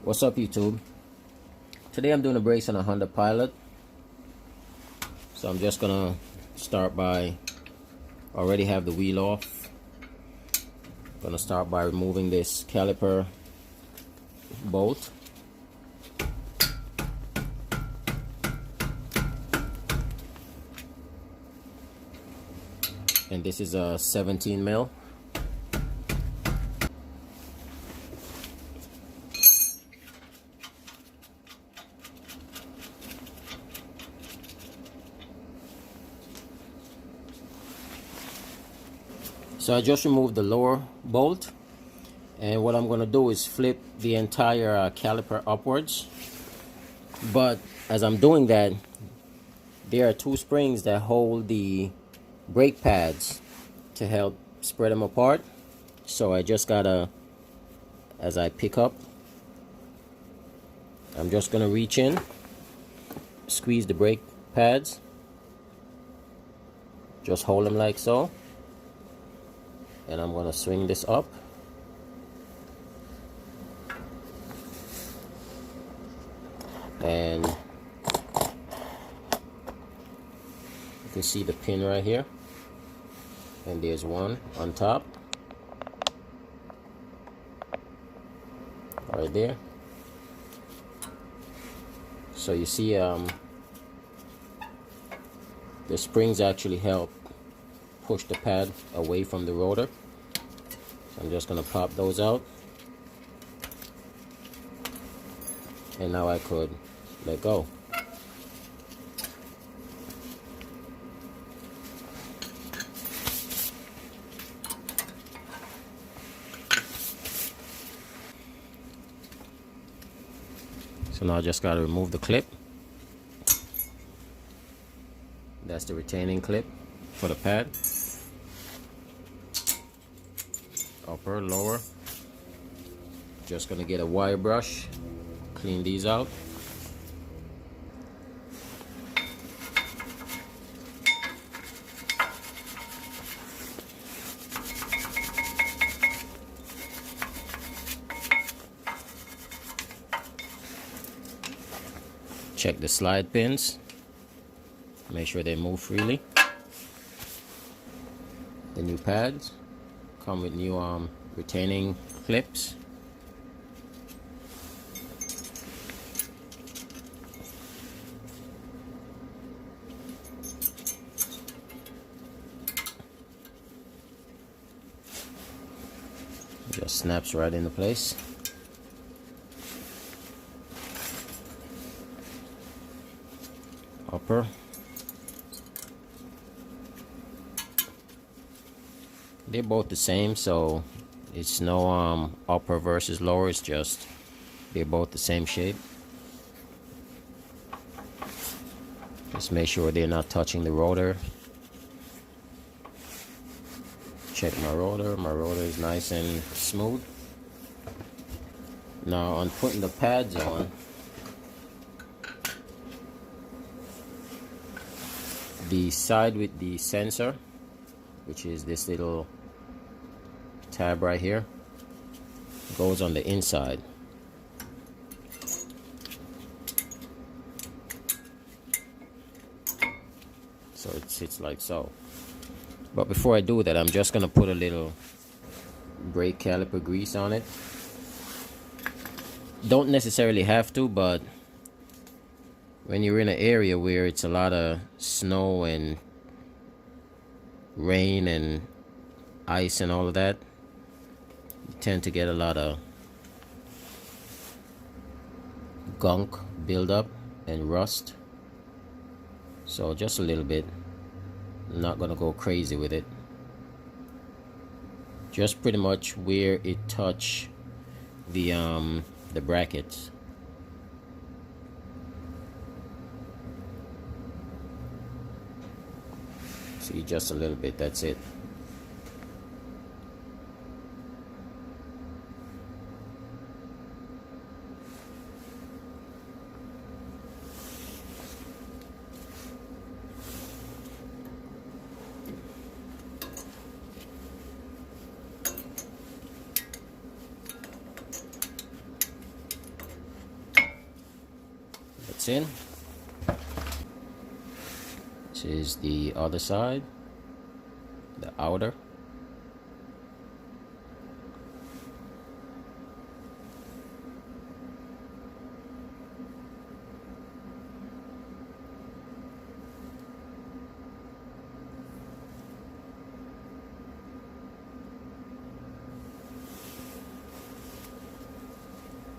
What's up, YouTube? Today I'm doing a brace on a Honda Pilot. So I'm just gonna start by, already have the wheel off. Gonna start by removing this caliper bolt. And this is a 17 mil. So I just removed the lower bolt, and what I'm gonna do is flip the entire caliper upwards. But as I'm doing that, there are two springs that hold the brake pads to help spread them apart. So I just gotta, as I pick up, I'm just gonna reach in, squeeze the brake pads, just hold them like so, and I'm gonna swing this up. And you can see the pin right here, and there's one on top right there. So you see the springs actually help push the pad away from the rotor. So I'm just gonna pop those out, and now I could let go. So now I just gotta remove the clip. That's the retaining clip for the pad. Upper, lower. Just gonna get a wire brush, clean these out. Check the slide pins, make sure they move freely. The new pads come with new retaining clips. Just snaps right into place. Upper. They're both the same, so it's no upper versus lower, it's just they're both the same shape. Just make sure they're not touching the rotor. Check my rotor is nice and smooth. Now on putting the pads on, the side with the sensor, which is this little tab right here, goes on the inside. So it sits like so. But before I do that, I'm just gonna put a little brake caliper grease on it. Don't necessarily have to, but when you're in an area where it's a lot of snow and rain and ice and all of that, you tend to get a lot of gunk buildup and rust. So just a little bit. I'm not gonna go crazy with it. Just pretty much where it touch the brackets. See, just a little bit, that's it. fits in. This is the other side, the outer.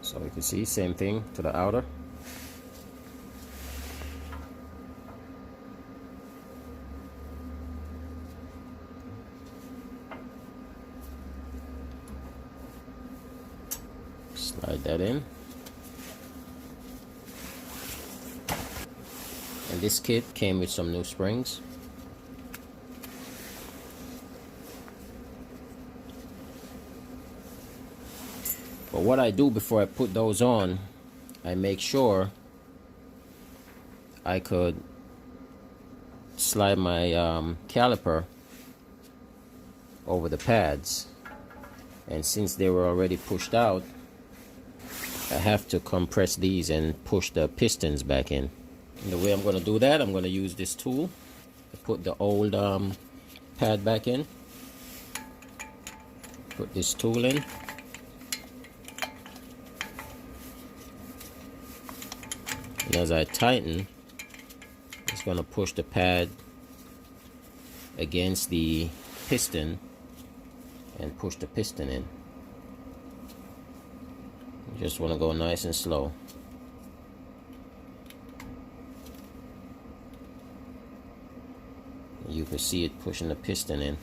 So you can see, same thing to the outer. Slide that in. And this kit came with some new springs. But what I do before I put those on, I make sure I could slide my caliper over the pads. And since they were already pushed out, I have to compress these and push the pistons back in. And the way I'm going to do that, I'm going to use this tool to put the old pad back in. Put this tool in. And as I tighten, it's going to push the pad against the piston and push the piston in. You just want to go nice and slow. You can see it pushing the piston in.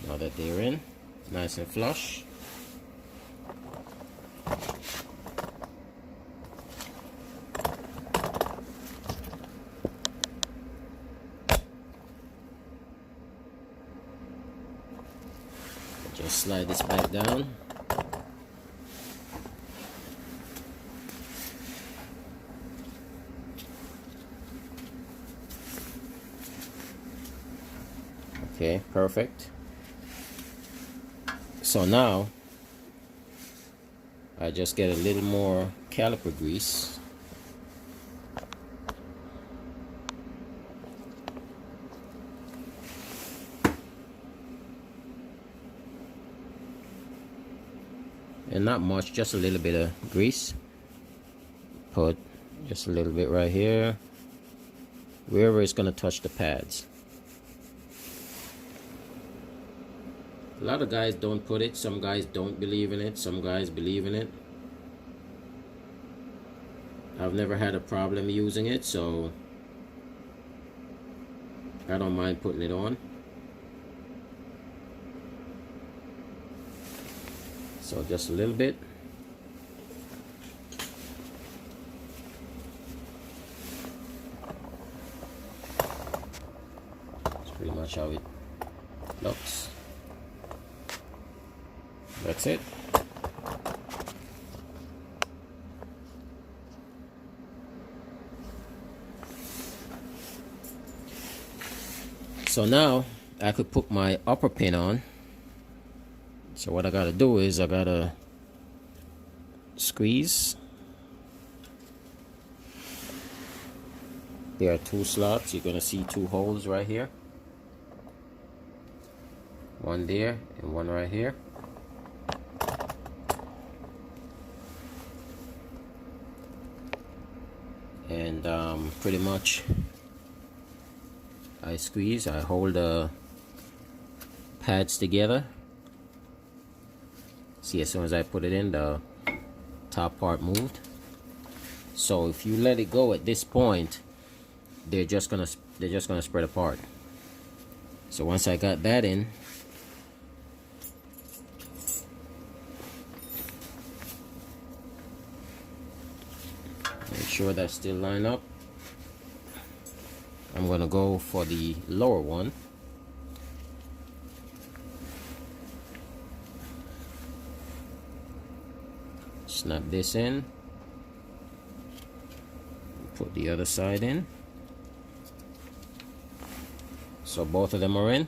Now that they're in, nice and flush. Just slide this back down. Okay, perfect. So now I just get a little more caliper grease. And not much, just a little bit of grease. Put just a little bit right here, wherever it's going to touch the pads. A lot of guys don't put it. Some guys don't believe in it. Some guys believe in it. I've never had a problem using it, so I don't mind putting it on. So just a little bit. That's pretty much how it looks. That's it. So now I could put my upper pin on. So what I gotta do is I gotta squeeze. There are two slots. You're gonna see two holes right here. One there and one right here. And pretty much I squeeze, I hold the pads together. See, as soon as I put it in, the top part moved. So if you let it go at this point, they're just gonna spread apart. So once I got that in, make sure that still line up. I'm gonna go for the lower one. Snap this in. Put the other side in. So both of them are in.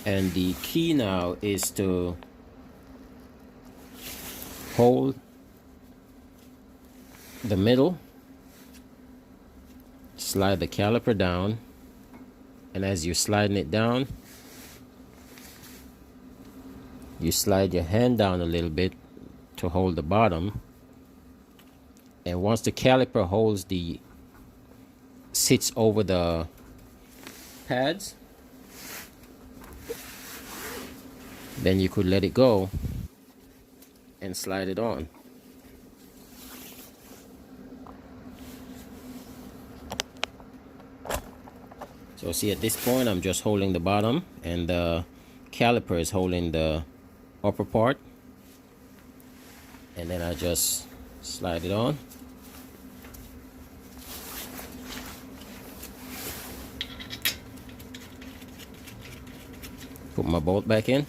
And the key now is to hold the middle, slide the caliper down, and as you're sliding it down, you slide your hand down a little bit to hold the bottom. And once the caliper sits over the pads, then you could let it go and slide it on. So see, at this point I'm just holding the bottom and the caliper is holding the upper part, and then I just slide it on. Put my bolt back in.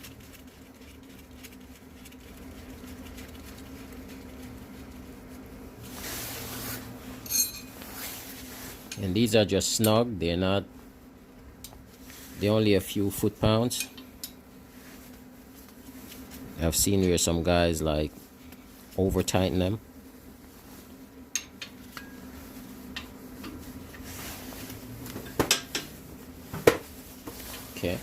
And these are just snug, they're only a few foot-pounds. I've seen where some guys like over tighten them. Okay,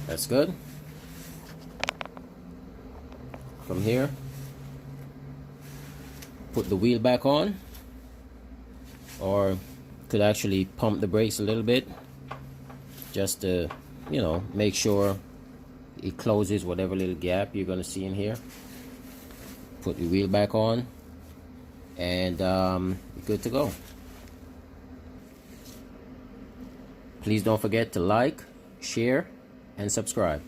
that's good. From here, put the wheel back on, or could actually pump the brakes a little bit just to, you know, make sure it closes whatever little gap you're gonna see in here. Put the wheel back on, and you're good to go. Please don't forget to like, share, and subscribe.